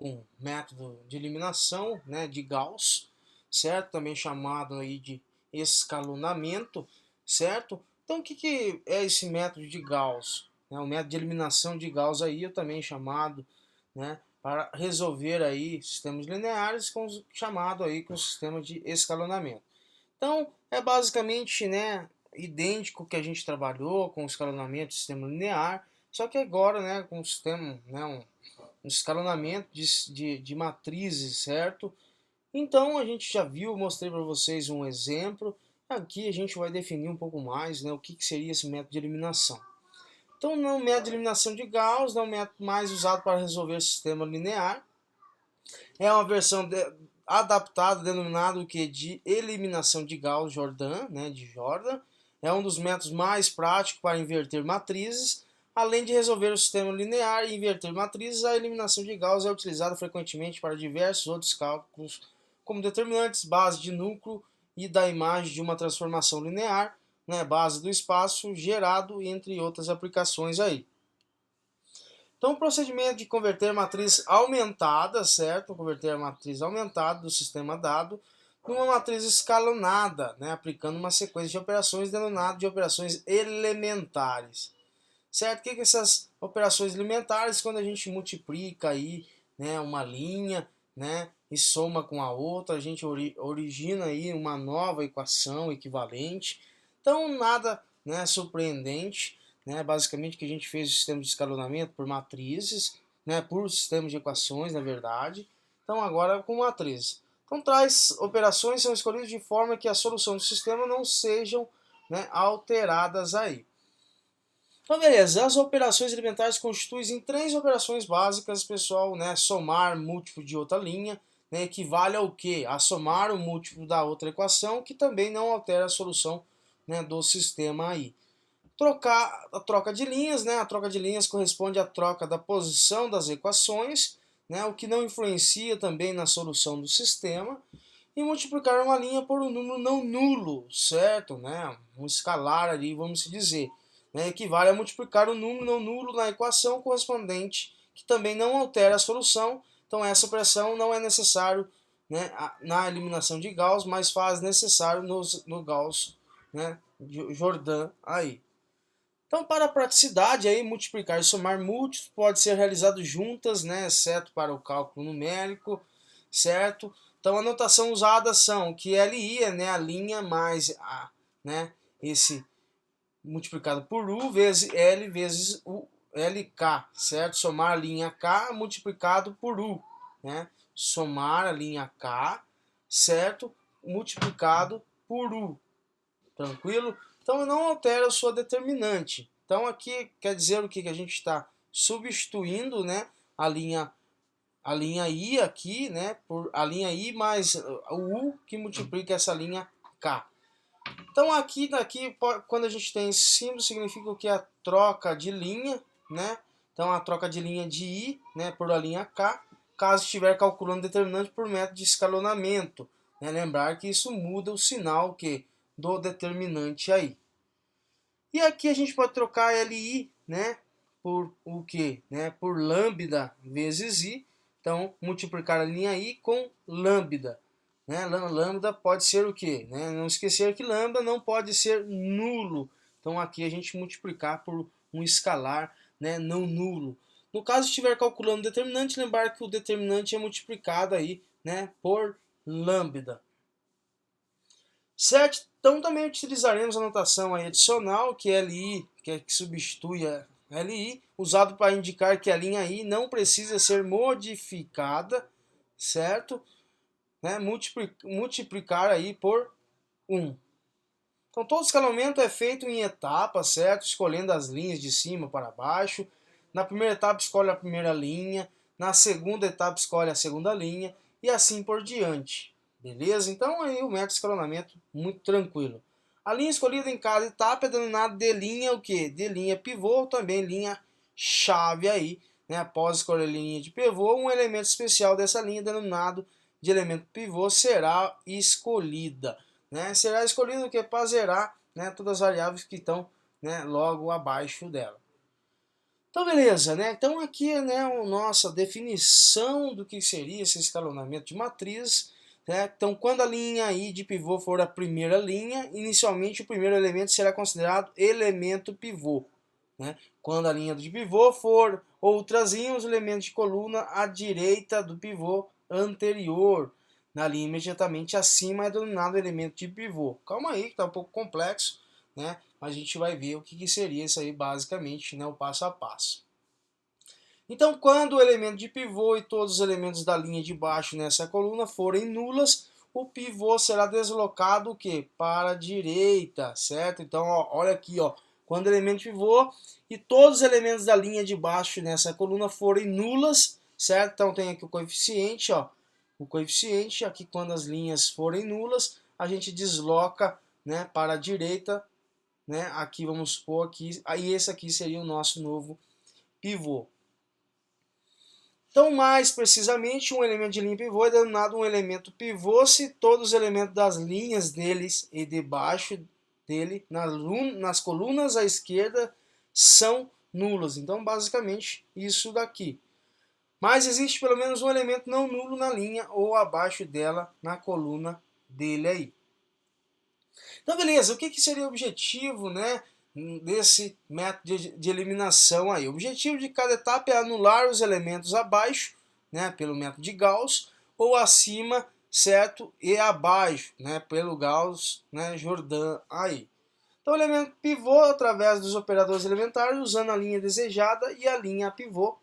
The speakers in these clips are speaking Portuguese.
um método de eliminação, né, de Gauss, certo? Também chamado aí de escalonamento, certo? Então o que é esse método de Gauss? O método de eliminação de Gauss aí, também chamado, né, para resolver aí sistemas lineares chamado aí com sistema de escalonamento. Então é basicamente, né, idêntico que a gente trabalhou com o escalonamento de sistema linear, só que agora, né, com o sistema, né, um escalonamento de matrizes, certo? Então a gente já viu, mostrei para vocês um exemplo. Aqui a gente vai definir um pouco mais, né, o que seria esse método de eliminação. Então, no método de eliminação de Gauss, é o método mais usado para resolver sistema linear. É uma versão adaptada, denominada o que de eliminação de Gauss-Jordan, né, de Jordan. É um dos métodos mais práticos para inverter matrizes. Além de resolver o sistema linear e inverter matrizes, a eliminação de Gauss é utilizada frequentemente para diversos outros cálculos, como determinantes, base de núcleo e da imagem de uma transformação linear, né, base do espaço gerado, entre outras aplicações aí. Então, o procedimento de converter a matriz aumentada, certo? Converter a matriz aumentada do sistema dado numa matriz escalonada, né? Aplicando uma sequência de operações denominada de operações elementares, certo? O que são essas operações elementares? Quando a gente multiplica aí, né, uma linha, né, e soma com a outra, a gente origina aí uma nova equação equivalente. Então, nada, né, surpreendente, né? Basicamente que a gente fez o sistema de escalonamento por matrizes, né, por sistema de equações, na verdade. Então, agora com matrizes. Então, tais operações são escolhidas de forma que a solução do sistema não sejam, né, alteradas aí. Então, beleza, as operações elementares constituem em três operações básicas, pessoal, né? Somar múltiplo de outra linha, né? Equivale ao quê? A somar o múltiplo da outra equação, que também não altera a solução, né, do sistema aí. Trocar a troca de linhas, né? A troca de linhas corresponde à troca da posição das equações, né? O que não influencia também na solução do sistema. E multiplicar uma linha por um número não nulo, certo? Né? Um escalar ali, vamos dizer, né? Equivale a multiplicar um número não nulo na equação correspondente, que também não altera a solução. Então essa operação não é necessário, né, na eliminação de Gauss, mas faz necessário no Gauss, né, Jordan aí. Então, para a praticidade, aí, multiplicar e somar múltiplos pode ser realizado juntas, né, exceto para o cálculo numérico, certo? Então, a notação usada são que LI é, né, a linha mais a, né, esse multiplicado por U vezes L vezes o LK, certo? Somar a linha K multiplicado por U, né? Somar a linha K, certo? Multiplicado por U. Tranquilo? Então não altera a sua determinante. Então aqui quer dizer o que a gente está substituindo, né, a linha I aqui, né, por a linha I mais o U que multiplica essa linha K. Então aqui quando a gente tem esse símbolo significa que é a troca de linha, né? Então a troca de linha de I, né, por a linha K, caso estiver calculando determinante por método de escalonamento, né? Lembrar que isso muda o sinal que do determinante aí. E aqui a gente pode trocar LI, né, por o que, né, por lambda vezes I. Então multiplicar a linha I com lambda. Né? Lambda pode ser o quê? Né? Não esquecer que lambda não pode ser nulo. Então aqui a gente multiplicar por um escalar, né, não nulo. No caso estiver calculando o determinante, lembrar que o determinante é multiplicado aí, né, por lambda. Certo? Então também utilizaremos a notação aí adicional, que é LI, que substitui a LI, usado para indicar que a linha I não precisa ser modificada, certo? Né? Multiplicar aí por 1. Então todo escalonamento é feito em etapas, certo? Escolhendo as linhas de cima para baixo. Na primeira etapa escolhe a primeira linha, na segunda etapa escolhe a segunda linha e assim por diante. Beleza? Então aí o método de escalonamento muito tranquilo. A linha escolhida em cada etapa é denominada de linha o quê? De linha pivô, ou também linha chave aí, né? Após escolher a linha de pivô, um elemento especial dessa linha denominado de elemento pivô será escolhida, né? Será escolhido o que para zerar, né, todas as variáveis que estão, né, logo abaixo dela. Então, beleza, né? Então, aqui, né, a nossa definição do que seria esse escalonamento de matriz, né? Então, quando a linha I de pivô for a primeira linha, inicialmente o primeiro elemento será considerado elemento pivô, né? Quando a linha de pivô for outras linhas, o elemento de coluna à direita do pivô anterior, na linha imediatamente acima, é denominado elemento de pivô. Calma aí, que está um pouco complexo, né? Mas a gente vai ver o que seria isso aí basicamente, né? O passo a passo. Então, quando o elemento de pivô e todos os elementos da linha de baixo nessa coluna forem nulas, o pivô será deslocado o quê? Para a direita, certo? Então, ó, olha aqui, ó, quando o elemento de pivô e todos os elementos da linha de baixo nessa coluna forem nulas, certo? Então tem aqui o coeficiente, ó, o coeficiente aqui quando as linhas forem nulas, a gente desloca, né, para a direita, né? Aqui vamos supor aqui, aí esse aqui seria o nosso novo pivô. Então, mais precisamente, um elemento de linha pivô é denominado um elemento pivô se todos os elementos das linhas deles e debaixo dele, nas colunas à esquerda, são nulos. Então, basicamente, isso daqui. Mas existe pelo menos um elemento não nulo na linha ou abaixo dela, na coluna dele aí. Então, beleza, o que seria o objetivo, né, desse método de eliminação aí? O objetivo de cada etapa é anular os elementos abaixo, né, pelo método de Gauss, ou acima, certo, e abaixo, né, pelo Gauss, né, Jordan aí. Então, o elemento pivô através dos operadores elementares, usando a linha desejada e a linha pivô.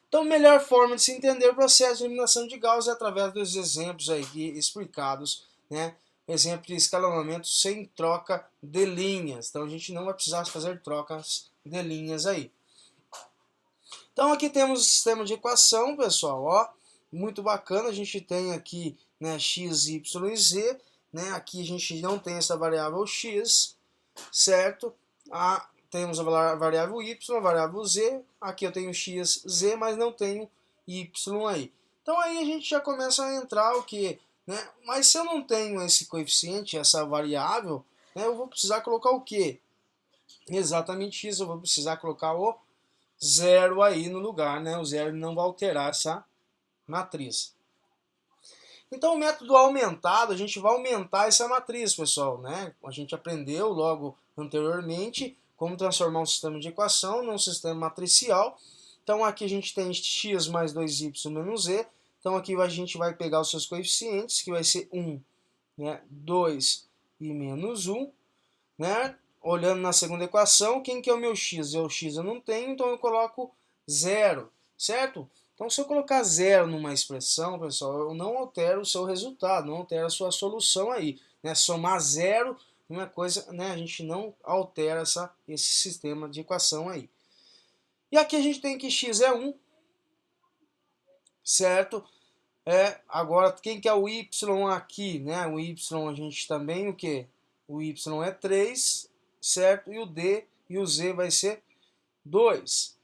Então, a melhor forma de se entender o processo de eliminação de Gauss é através dos exemplos aí explicados, né? Exemplo de escalonamento sem troca de linhas. Então, a gente não vai precisar fazer trocas de linhas aí. Então, aqui temos o sistema de equação, pessoal, ó, muito bacana. A gente tem aqui, né, x, y e z, né? Aqui a gente não tem essa variável x, certo? Temos a variável y, a variável z, aqui eu tenho x, z, mas não tenho y aí. Então aí a gente já começa a entrar o que, né? Mas se eu não tenho esse coeficiente, essa variável, né, eu vou precisar colocar o que? Exatamente isso, eu vou precisar colocar o zero aí no lugar, né? O zero não vai alterar essa matriz. Então, o método aumentado, a gente vai aumentar essa matriz, pessoal, né? A gente aprendeu logo anteriormente como transformar um sistema de equação num sistema matricial. Então, aqui a gente tem x mais 2y menos z. Então, aqui a gente vai pegar os seus coeficientes, que vai ser 1, né? 2 e menos 1, né? Olhando na segunda equação, quem que é o meu x? O x eu não tenho, então eu coloco 0, certo? Então, se eu colocar 0 numa expressão, pessoal, eu não altero o seu resultado, não altero a sua solução aí, né? Somar 0, uma coisa, né? A gente não altera esse sistema de equação aí. E aqui a gente tem que x é 1, certo? Agora, quem que é o y aqui, né? O y a gente também, o que? O y é 3, certo? E o d e o z vai ser 2.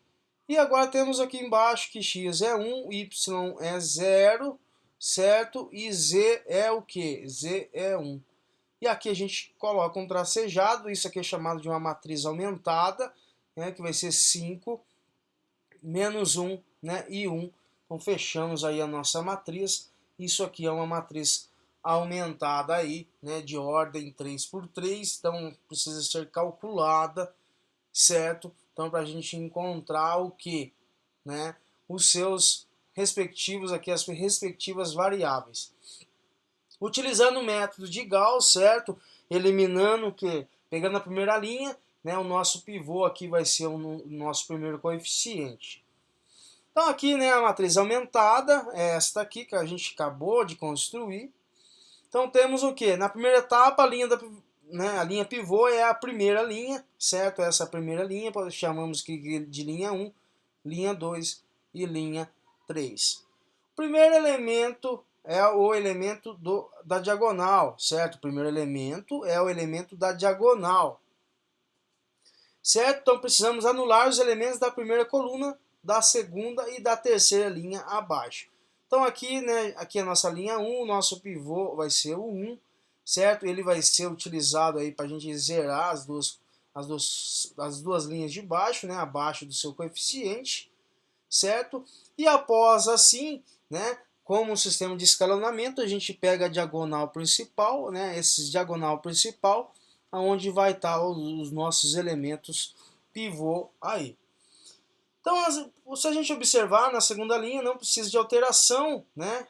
E agora temos aqui embaixo que x é 1, y é 0, certo? E z é o que? Z é 1. E aqui a gente coloca um tracejado, isso aqui é chamado de uma matriz aumentada, né, que vai ser 5, menos 1, né, e 1. Então fechamos aí a nossa matriz. Isso aqui é uma matriz aumentada aí, né, de ordem 3 por 3, então precisa ser calculada, certo? Então, para a gente encontrar o que, né? Os seus respectivos aqui, as respectivas variáveis. Utilizando o método de Gauss, certo? Eliminando o que? Pegando a primeira linha, né? O nosso pivô aqui vai ser o nosso primeiro coeficiente. Então, aqui, né, a matriz aumentada é esta aqui que a gente acabou de construir. Então, temos o que? Na primeira etapa, a linha pivô é a primeira linha, certo? Essa primeira linha, chamamos de linha 1, linha 2 e linha 3. O primeiro elemento é o elemento da diagonal, certo? O primeiro elemento é o elemento da diagonal, certo? Então precisamos anular os elementos da primeira coluna, da segunda e da terceira linha abaixo. Então aqui, né, aqui é a nossa linha 1, o nosso pivô vai ser o 1, certo? Ele vai ser utilizado aí para a gente zerar as duas linhas de baixo, né, abaixo do seu coeficiente, certo? E após assim, né, como um sistema de escalonamento, a gente pega a diagonal principal, né, esse diagonal principal, aonde vai estar os nossos elementos pivô aí. Então, se a gente observar na segunda linha, não precisa de alteração, né?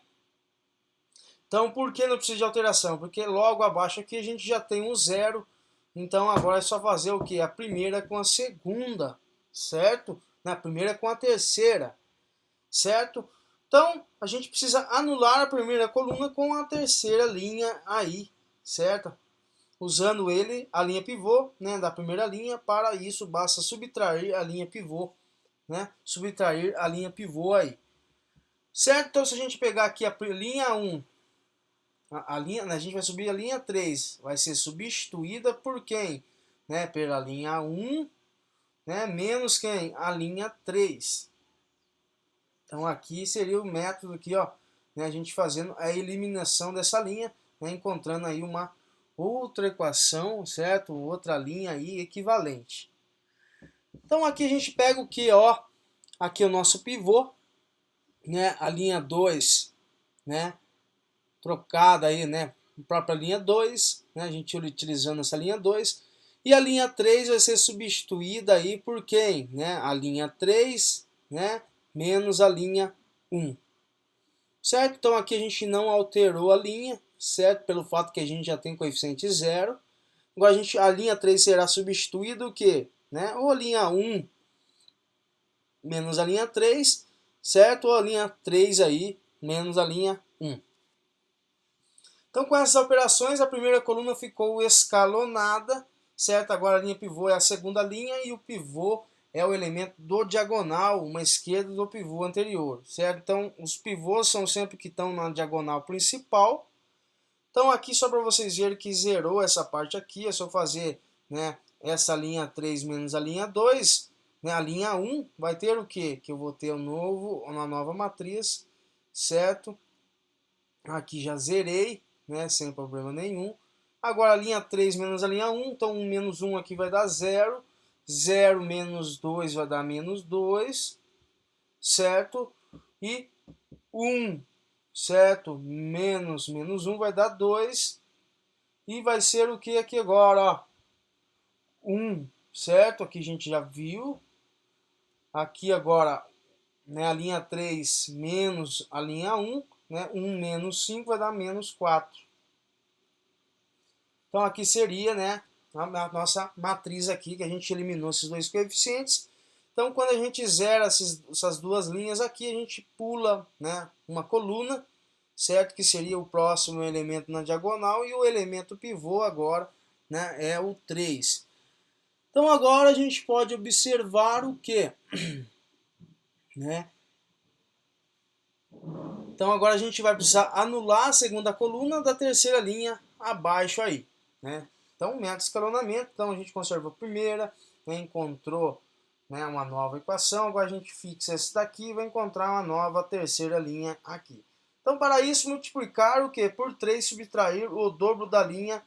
Então, por que não precisa de alteração? Porque logo abaixo aqui a gente já tem um zero. Então, agora é só fazer o que? A primeira com a segunda, certo? A primeira com a terceira, certo? Então, a gente precisa anular a primeira coluna com a terceira linha aí, certo? Usando a linha pivô, né, da primeira linha. Para isso, basta subtrair a linha pivô, né? Subtrair a linha pivô aí. Certo? Então, se a gente pegar aqui a linha 1, a gente vai subir a linha 3, vai ser substituída por quem? Né? Pela linha 1, né? Menos quem? A linha 3. Então, aqui seria o método aqui, ó, né? A gente fazendo a eliminação dessa linha, né? Encontrando aí uma outra equação, certo? Outra linha aí equivalente. Então, aqui a gente pega o que, ó? Aqui é o nosso pivô, né? A linha 2, né? Trocada aí, né? A própria linha 2, né? A gente utilizando essa linha 2. E a linha 3 vai ser substituída aí por quem? Né? A linha 3, né? Menos a linha 1. Certo? Então aqui a gente não alterou a linha, certo? Pelo fato que a gente já tem coeficiente 0. Agora a linha 3 será substituída o quê? Né? Ou a linha 1 menos a linha 3, certo? Ou a linha 3 aí menos a linha 1. Então, com essas operações, a primeira coluna ficou escalonada, certo? Agora a linha pivô é a segunda linha e o pivô é o elemento do diagonal, uma esquerda do pivô anterior, certo? Então, os pivôs são sempre que estão na diagonal principal. Então, aqui só para vocês verem que zerou essa parte aqui, é só fazer, né, essa linha 3 menos a linha 2, né, a linha 1 vai ter o quê? Que eu vou ter uma nova matriz, certo? Aqui já zerei, né, sem problema nenhum. Agora a linha 3 menos a linha 1, então 1 menos 1 aqui vai dar 0. 0 menos 2 vai dar menos 2, certo? E 1, certo? Menos 1 vai dar 2. E vai ser o que aqui agora? Ó? 1, certo? Aqui a gente já viu. Aqui agora, né, a linha 3 menos a linha 1, né? 1 menos 5 vai dar menos 4. Então aqui seria, né, a nossa matriz aqui, que a gente eliminou esses dois coeficientes. Então quando a gente zera essas duas linhas aqui, a gente pula, né, uma coluna, certo? Que seria o próximo elemento na diagonal, e o elemento pivô agora, né, é o 3. Então agora a gente pode observar o que? Né? Então agora a gente vai precisar anular a segunda coluna da terceira linha abaixo aí, né? Então, método de escalonamento, então a gente conservou a primeira, né, encontrou, né, uma nova equação, agora a gente fixa essa daqui e vai encontrar uma nova terceira linha aqui. Então, para isso, multiplicar o que? Por 3, subtrair o dobro da linha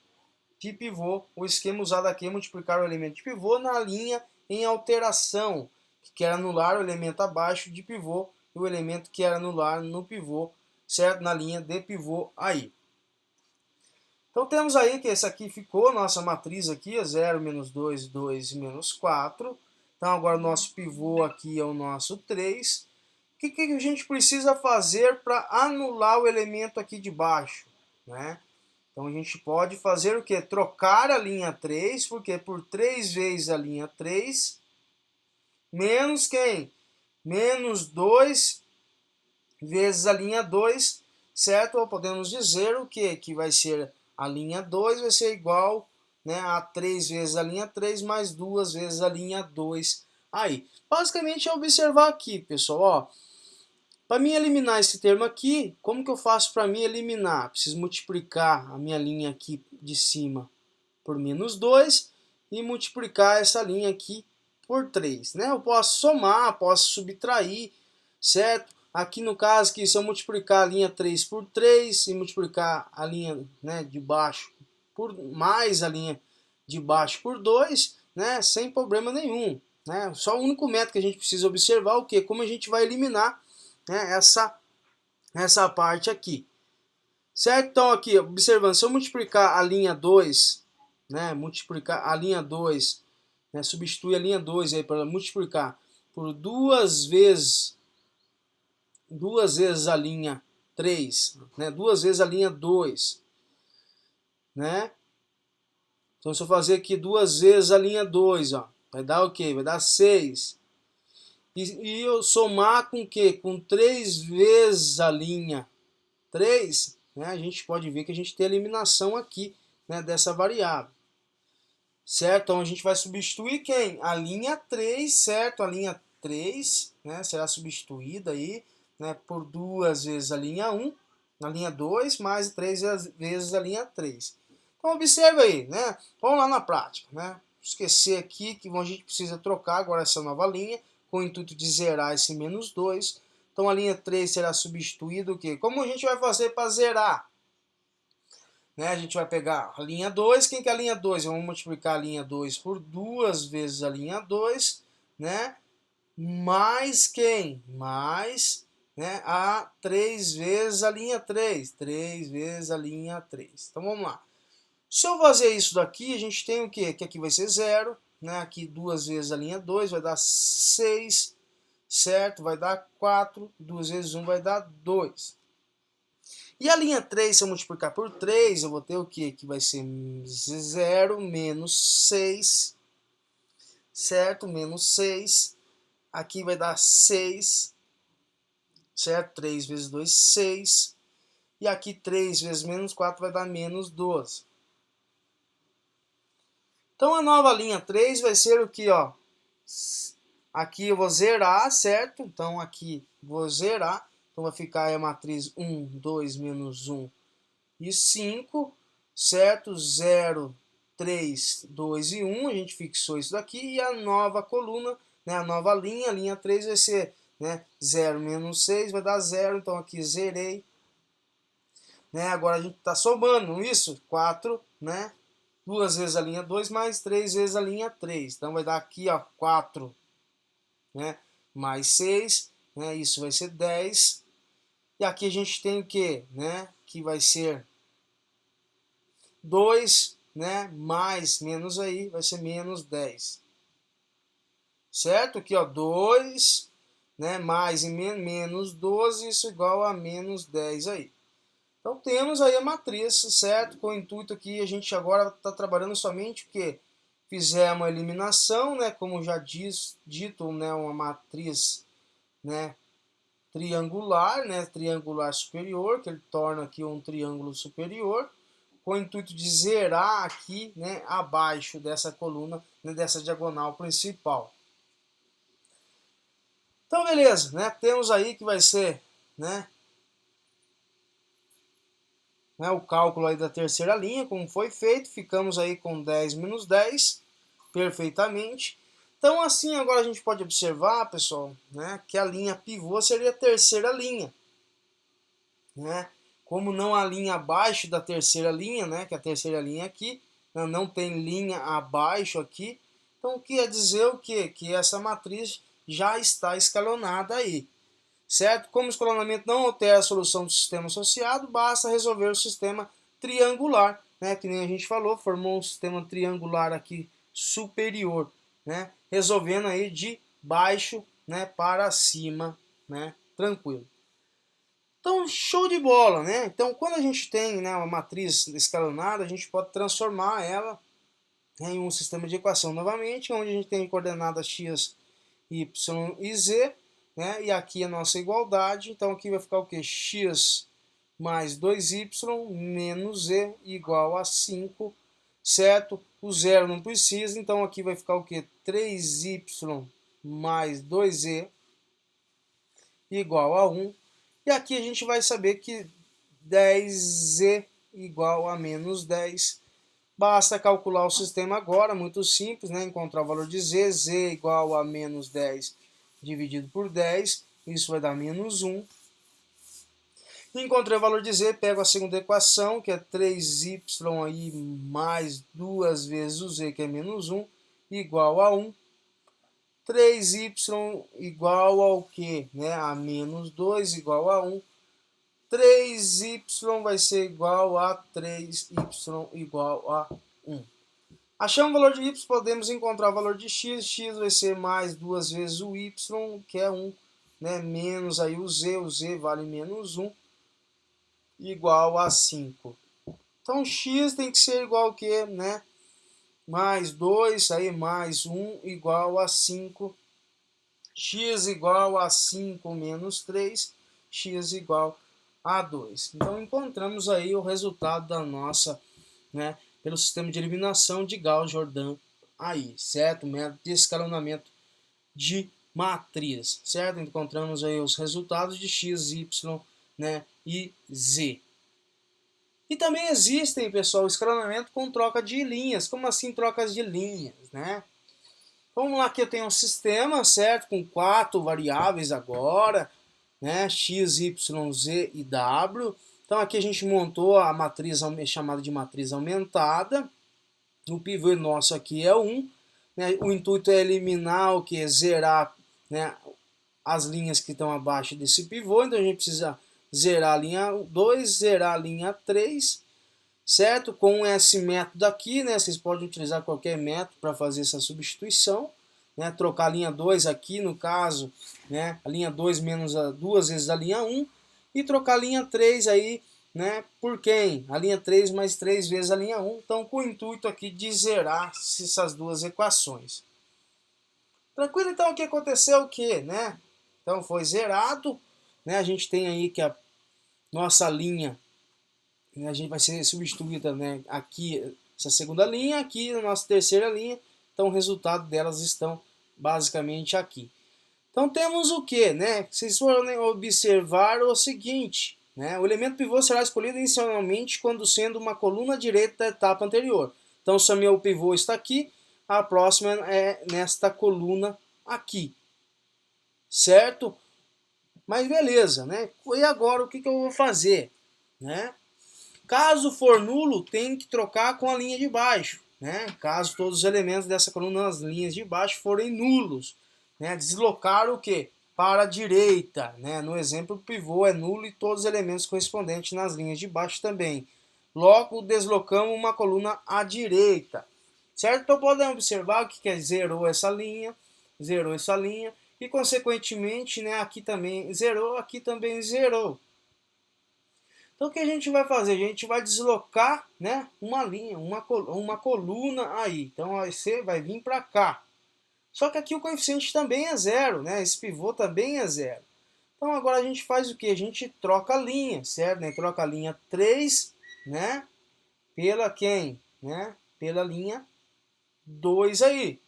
de pivô. O esquema usado aqui é multiplicar o elemento de pivô na linha em alteração, que quer anular o elemento abaixo de pivô, e o elemento que quer anular no pivô, certo? Na linha de pivô aí. Então temos aí que esse aqui ficou, nossa matriz aqui é 0, menos 2, 2 e menos 4. Então agora o nosso pivô aqui é o nosso 3. O que a gente precisa fazer para anular o elemento aqui de baixo, né? Então a gente pode fazer o que? Trocar a linha 3, porque por 3 vezes a linha 3, menos quem? Menos 2 vezes a linha 2, certo? Ou podemos dizer o que? Que vai ser a linha 2 vai ser igual, né, a 3 vezes a linha 3 mais 2 vezes a linha 2. Aí, basicamente é observar aqui, pessoal, ó. Para mim eliminar esse termo aqui, como que eu faço para mim eliminar? Preciso multiplicar a minha linha aqui de cima por menos 2 e multiplicar essa linha aqui por 3. Né? Eu posso somar, posso subtrair, certo? Aqui no caso, que se eu multiplicar a linha 3 por 3 e multiplicar a linha, né, de baixo por mais a linha de baixo por 2, né, sem problema nenhum, né? Só o único método que a gente precisa observar é o que? Como a gente vai eliminar, né, essa parte aqui. Certo? Então aqui, observando, se eu multiplicar a linha 2, né, multiplicar a linha 2, né, substituir a linha 2 aí para multiplicar por duas vezes a linha 3, né, duas vezes a linha 2, né? Então se eu fazer aqui duas vezes a linha 2, ó, vai dar o quê? Vai dar 6. E eu somar com o quê? Com 3 vezes a linha 3, né, a gente pode ver que a gente tem a eliminação aqui, né, dessa variável. Certo? Então a gente vai substituir quem? A linha 3, certo? A linha 3, né, será substituída aí, né, por duas vezes a linha 1, a linha 2, mais 3 vezes a linha 3. Então observa aí, né? Vamos lá na prática, né? Esquecer aqui que a gente precisa trocar agora essa nova linha, com o intuito de zerar esse menos 2. Então a linha 3 será substituída o quê? Como a gente vai fazer para zerar? Né, a gente vai pegar a linha 2, quem que é a linha 2? Vamos multiplicar a linha 2 por duas vezes a linha 2, né? Mais quem? Mais, né, a 3 vezes a linha 3. 3 vezes a linha 3. Então vamos lá. Se eu fazer isso daqui, a gente tem o quê? Que aqui vai ser 0, né? Aqui duas vezes a linha 2 vai dar 6, certo? Vai dar 4, 2 vezes 1 vai dar 2. E a linha 3, se eu multiplicar por 3, eu vou ter o quê? Que vai ser 0 menos 6, certo? Menos 6. Aqui vai dar 6, certo? 3 vezes 2, 6. E aqui 3 vezes menos 4 vai dar menos 12. Então a nova linha 3 vai ser o que, ó? Aqui eu vou zerar, certo? Então aqui vou zerar. Então vai ficar a matriz 1, 2, menos 1 e 5, certo? 0, 3, 2 e 1. A gente fixou isso daqui. E a nova coluna, né, a nova linha, a linha 3 vai ser, né, 0 menos 6, vai dar 0. Então aqui zerei. Né? Agora a gente está somando isso, 4, né? Duas vezes a linha 2 mais 3 vezes a linha 3. Então vai dar aqui, ó, 4, né, mais 6, né, isso vai ser 10. E aqui a gente tem o que, né, que vai ser 2, né, mais menos aí, vai ser menos 10. Certo? Aqui, ó, 2, né, mais e menos 12, isso igual a menos 10 aí. Então temos aí a matriz, certo? Com o intuito aqui, a gente agora está trabalhando somente o que? Fizemos a eliminação, né, como já dito, né, uma matriz, né, triangular, né, triangular superior, que ele torna aqui um triângulo superior, com o intuito de zerar aqui, né, abaixo dessa coluna, né, dessa diagonal principal. Então beleza, né, temos aí que vai ser, né, o cálculo aí da terceira linha, como foi feito, ficamos aí com 10 menos 10, perfeitamente. Então assim agora a gente pode observar, pessoal, né, que a linha pivô seria a terceira linha. Né? Como não há linha abaixo da terceira linha, né, que a terceira linha aqui, não tem linha abaixo aqui, então quer dizer o quê? Que essa matriz já está escalonada aí. Certo? Como o escalonamento não altera a solução do sistema associado, basta resolver o sistema triangular, né? Que nem a gente falou, formou um sistema triangular aqui superior, né? Resolvendo aí de baixo, né, para cima, né? Tranquilo. Então, show de bola, né? Então, quando a gente tem, né, uma matriz escalonada, a gente pode transformar ela em um sistema de equação novamente, onde a gente tem coordenadas x, y e z, né? E aqui a nossa igualdade, então aqui vai ficar o que? X mais 2y menos z igual a 5, certo? O zero não precisa, então aqui vai ficar o que? 3y mais 2z igual a 1. E aqui a gente vai saber que 10z igual a menos 10. Basta calcular o sistema agora, muito simples, né? Encontrar o valor de z, z igual a menos 10 dividido por 10, isso vai dar menos 1. Encontrei o valor de z, pego a segunda equação, que é 3y aí mais 2 vezes o z, que é menos 1, igual a 1. 3y igual ao quê? Né? A menos 2 igual a 1. 3y vai ser igual a 3y igual a 1. Achamos o valor de y, podemos encontrar o valor de x. X vai ser mais 2 vezes o y, que é 1, né? Menos aí o z vale menos 1, igual a 5. Então x tem que ser igual ao quê? Né? Mais 2, aí mais 1, igual a 5. X igual a 5 menos 3, x igual a 2. Então encontramos aí o resultado da nossa, né, pelo sistema de eliminação de Gauss-Jordan aí, certo? Método de escalonamento de matriz, certo? Encontramos aí os resultados de x, y, né, e z. E também existem, pessoal, escalonamento com troca de linhas. Como assim trocas de linhas, né? Vamos lá, que eu tenho um sistema, certo? Com 4 variáveis agora, né? X, Y, Z e W. Então aqui a gente montou a matriz chamada de matriz aumentada. O pivô nosso aqui é 1. Né? O intuito é eliminar o que? Zerar, né, as linhas que estão abaixo desse pivô. Então a gente precisa zerar a linha 2, zerar a linha 3. Certo? Com esse método aqui, né, vocês podem utilizar qualquer método para fazer essa substituição, né, trocar a linha 2 aqui, no caso, né, a linha 2 menos 2 vezes a linha 1, e trocar a linha 3 aí, né, por quem? A linha 3 mais 3 vezes a linha 1, então com o intuito aqui de zerar essas duas equações. Tranquilo? Então o que aconteceu? O que, né? Então foi zerado, né, a gente tem aí que a nossa linha, a gente vai ser substituída, né, aqui, essa segunda linha, aqui na nossa terceira linha, então o resultado delas estão basicamente aqui. Então temos o que, né? Vocês forem observar o seguinte, né? O elemento pivô será escolhido inicialmente quando sendo uma coluna direita da etapa anterior. Então se o meu pivô está aqui, a próxima é nesta coluna aqui, certo? Mas beleza, né? E agora o que eu vou fazer, né? Caso for nulo, tem que trocar com a linha de baixo, né? Caso todos os elementos dessa coluna nas linhas de baixo forem nulos, né? Deslocar o que? Para a direita, né? No exemplo, o pivô é nulo e todos os elementos correspondentes nas linhas de baixo também. Logo, deslocamos uma coluna à direita, certo? Então, podem observar que zerou essa linha, e, consequentemente, né, aqui também zerou. Então o que a gente vai fazer? A gente vai deslocar, né, uma linha, uma coluna aí. Então você vai vir para cá. Só que aqui o coeficiente também é zero, né? Esse pivô também é zero. Então agora a gente faz o que? A gente troca a linha, certo? Né? Troca a linha 3, né? Pela quem? Né? Pela linha 2 aí.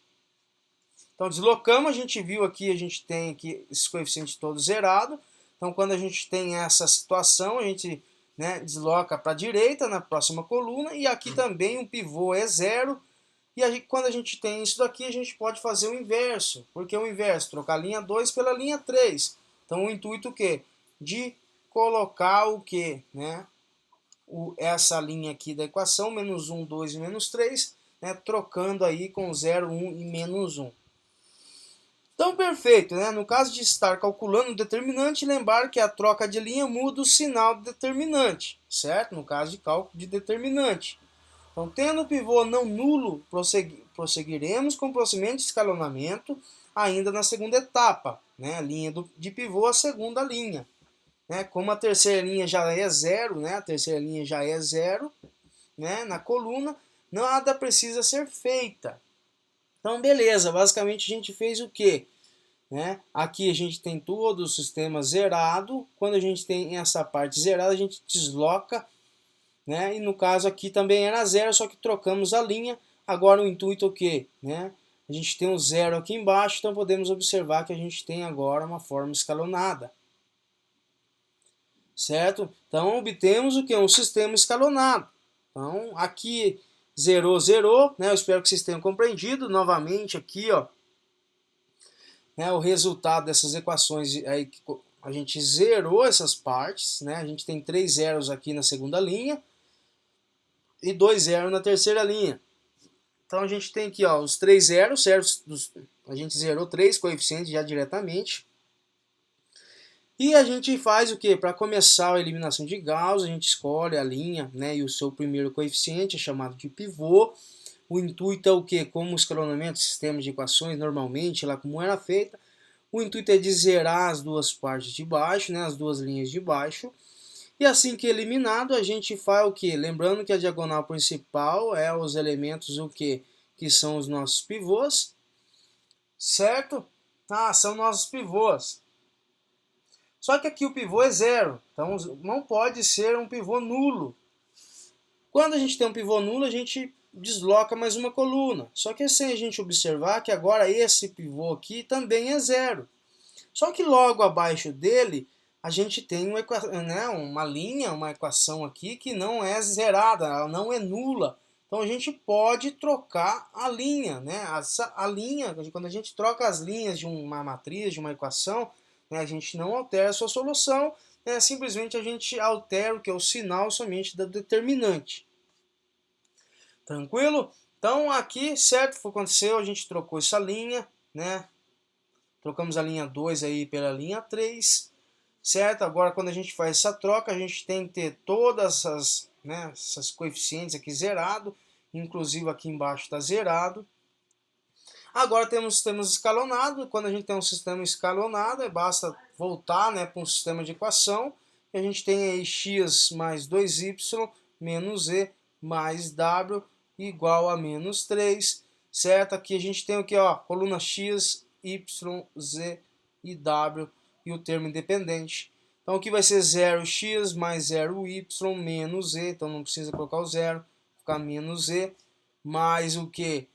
Então deslocamos, a gente viu aqui, a gente tem aqui esses coeficientes todos zerados. Então quando a gente tem essa situação, a gente, né, desloca para a direita na próxima coluna, e aqui também o pivô é zero, e aí, quando a gente tem isso daqui, a gente pode fazer o inverso. Por que o inverso? Trocar a linha 2 pela linha 3. Então o intuito o quê? De colocar o quê? Né? Essa linha aqui da equação, menos 1, 2 e menos 3, né, trocando aí com 0, 1 e menos 1. Então, perfeito, né? No caso de estar calculando o determinante, lembrar que a troca de linha muda o sinal do determinante, certo? No caso de cálculo de determinante. Então, tendo o pivô não nulo, prosseguiremos com o procedimento de escalonamento ainda na segunda etapa, né? A linha de pivô, a segunda linha. Né? Como a terceira linha já é zero, né? A terceira linha já é zero, né? Na coluna, nada precisa ser feita. Então, beleza, basicamente a gente fez o quê? Né? Aqui a gente tem todo o sistema zerado. Quando a gente tem essa parte zerada, a gente desloca, né? E no caso aqui também era zero, só que trocamos a linha. Agora o intuito é o quê? Né? A gente tem um zero aqui embaixo, então podemos observar que a gente tem agora uma forma escalonada. Certo? Então obtemos o que? Um sistema escalonado. Então aqui zerou, né? Eu espero que vocês tenham compreendido. Novamente aqui, ó, né, o resultado dessas equações aí que a gente zerou essas partes, né? A gente tem 3 zeros aqui na segunda linha e 2 zeros na terceira linha. Então a gente tem aqui, ó, os três zeros, certo? A gente zerou três coeficientes já diretamente. E a gente faz o que? Para começar a eliminação de Gauss, a gente escolhe a linha, né, e o seu primeiro coeficiente, chamado de pivô. O intuito é o que? Como o escalonamento de sistemas de equações, normalmente, lá como era feita, o intuito é de zerar as duas partes de baixo, né, as duas linhas de baixo. E assim que eliminado, a gente faz o que? Lembrando que a diagonal principal é os elementos o que? Que são os nossos pivôs, certo? Ah, são nossos pivôs. Só que aqui o pivô é zero, então não pode ser um pivô nulo. Quando a gente tem um pivô nulo, a gente desloca mais uma coluna. Só que é sem a gente observar que agora esse pivô aqui também é zero. Só que logo abaixo dele, a gente tem uma linha, uma equação aqui que não é zerada, ela não é nula. Então a gente pode trocar a linha, né? A linha, quando a gente troca as linhas de uma matriz, de uma equação, né, a gente não altera a sua solução, né, simplesmente a gente altera o que é o sinal somente da determinante. Tranquilo? Então aqui, certo, o que aconteceu, a gente trocou essa linha, né? Trocamos a linha 2 aí pela linha 3, certo? Agora quando a gente faz essa troca, a gente tem que ter todas essas coeficientes aqui zerado, inclusive aqui embaixo está zerado. Agora temos sistemas escalonados. Quando a gente tem um sistema escalonado, basta voltar, né, para um sistema de equação. E a gente tem aí x mais 2y menos e mais w igual a menos 3, certo? Aqui a gente tem o que, ó, coluna x, y, z e w e o termo independente. Então aqui vai ser 0x mais 0y menos e, então não precisa colocar o zero, ficar menos e, mais o que?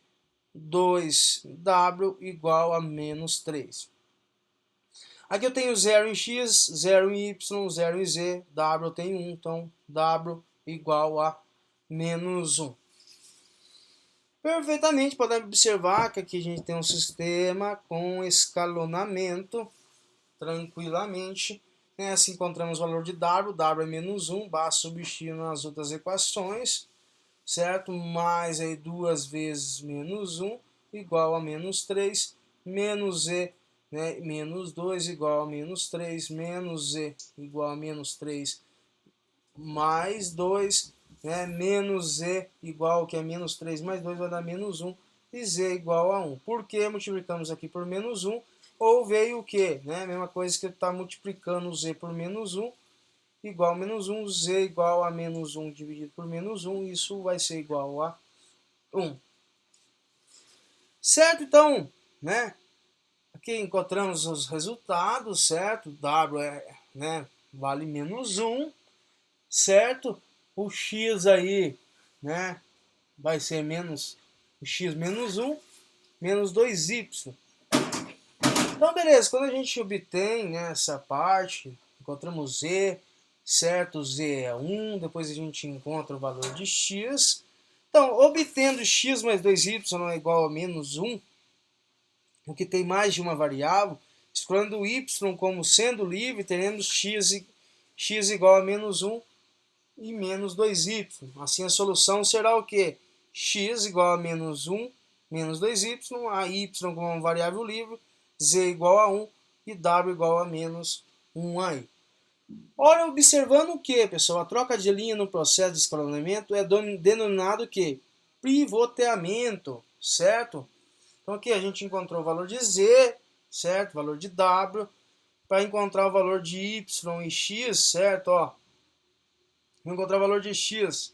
2w igual a menos 3. Aqui eu tenho 0 em x, 0 em y, 0 em z, w eu tenho 1, então w igual a menos 1. Perfeitamente, podemos observar que aqui a gente tem um sistema com escalonamento tranquilamente. Se encontramos o valor de w é menos 1, basta substituir nas outras equações, certo? Mais aí 2 vezes menos 1 igual a menos 3, menos e, né, menos 2 igual a menos 3, menos e igual a menos 3, mais 2, né, menos e igual ao que é menos 3 mais 2 vai dar menos 1, e z igual a 1. Por que multiplicamos aqui por menos 1? Ou veio o que? Né? Mesma coisa que está multiplicando z por menos 1, igual a menos 1, z igual a menos 1 dividido por menos 1, isso vai ser igual a 1. Certo? Então, né? Aqui encontramos os resultados, certo? W vale menos 1, certo? O x aí, né? Vai ser menos, o x menos 1, menos 2y. Então, beleza, quando a gente obtém, né, essa parte, encontramos z, certo? Z é 1, depois a gente encontra o valor de x. Então, obtendo x mais 2y é igual a menos 1, o que tem mais de uma variável, escolhendo o y como sendo livre, teremos x igual a menos 1 e menos 2y. Assim a solução será o quê? X igual a menos 1, menos 2y, a y como uma variável livre, z igual a 1 e w igual a menos 1 aí. Ora, observando o que, pessoal? A troca de linha no processo de escalonamento é denominado o que? Pivoteamento, certo? Então aqui a gente encontrou o valor de z, certo? O valor de w. Para encontrar o valor de y e x, certo? Ó, vou encontrar o valor de x,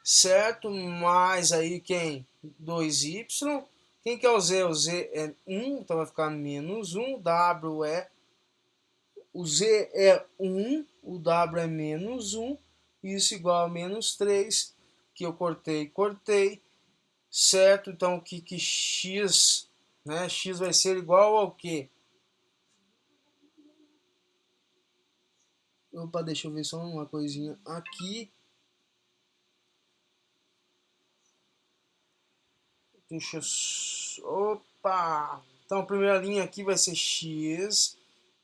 certo? Mais aí quem? 2y. Quem que é o z? O z é 1, então vai ficar menos 1. W é... O z é 1, o w é menos 1. Isso igual a menos 3. Que eu cortei. Certo? Então o que x, né? X vai ser igual ao quê? Opa, deixa eu ver só uma coisinha aqui. Deixa eu... Opa! Então a primeira linha aqui vai ser x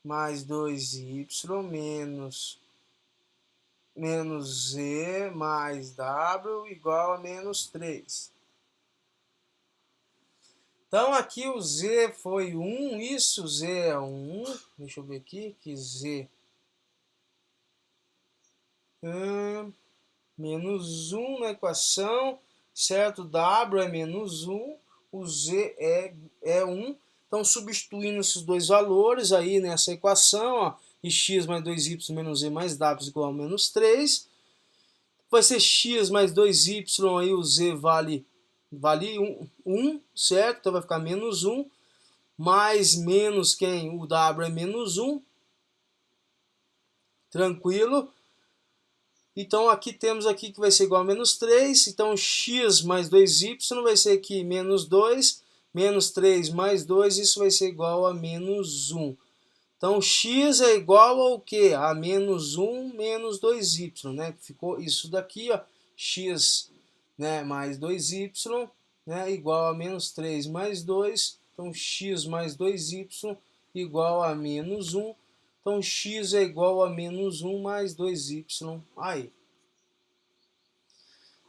mais 2y menos menos Z mais W igual a menos 3. Então aqui o Z foi 1, isso Z é 1, deixa eu ver aqui, que Z menos 1 na equação, certo? W é menos 1, o Z é 1. Então, substituindo esses dois valores aí nessa equação, ó, e x mais 2y menos z mais w igual a menos 3, vai ser x mais 2y, aí o z vale 1, certo? Então vai ficar menos 1, mais menos quem? O w é menos 1, tranquilo? Então aqui temos aqui que vai ser igual a menos 3, então x mais 2y vai ser aqui menos 2, menos 3 mais 2, isso vai ser igual a menos 1. Então x é igual ao que? A menos 1 menos 2y, né? Ficou isso daqui, ó, x, né, mais 2y, né, igual a menos 3 mais 2, então x mais 2y igual a menos 1. Então, x é igual a menos 1 mais 2y aí.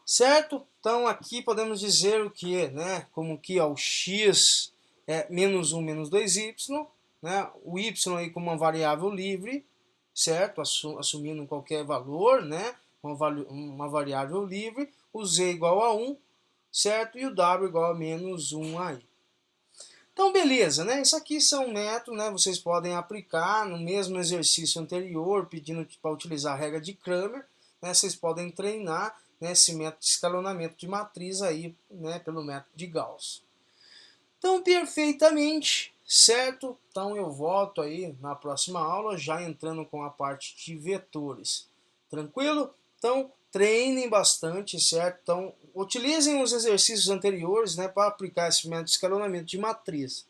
Certo? Então, aqui podemos dizer o que, né? Como que ó, o x é menos 1 menos 2y, né? O y aí como uma variável livre, certo? Assumindo qualquer valor, né? Uma variável livre. O z igual a 1, certo? E o w igual a menos 1 aí. Então, beleza, né? Isso aqui são métodos, né? Vocês podem aplicar no mesmo exercício anterior, pedindo para utilizar a regra de Cramer, né? Vocês podem treinar, né, esse método de escalonamento de matriz aí, né, pelo método de Gauss. Então, perfeitamente, certo? Então, eu volto aí na próxima aula, já entrando com a parte de vetores. Tranquilo? Então, treinem bastante, certo? Então, utilizem os exercícios anteriores, né, para aplicar esse método de escalonamento de matriz.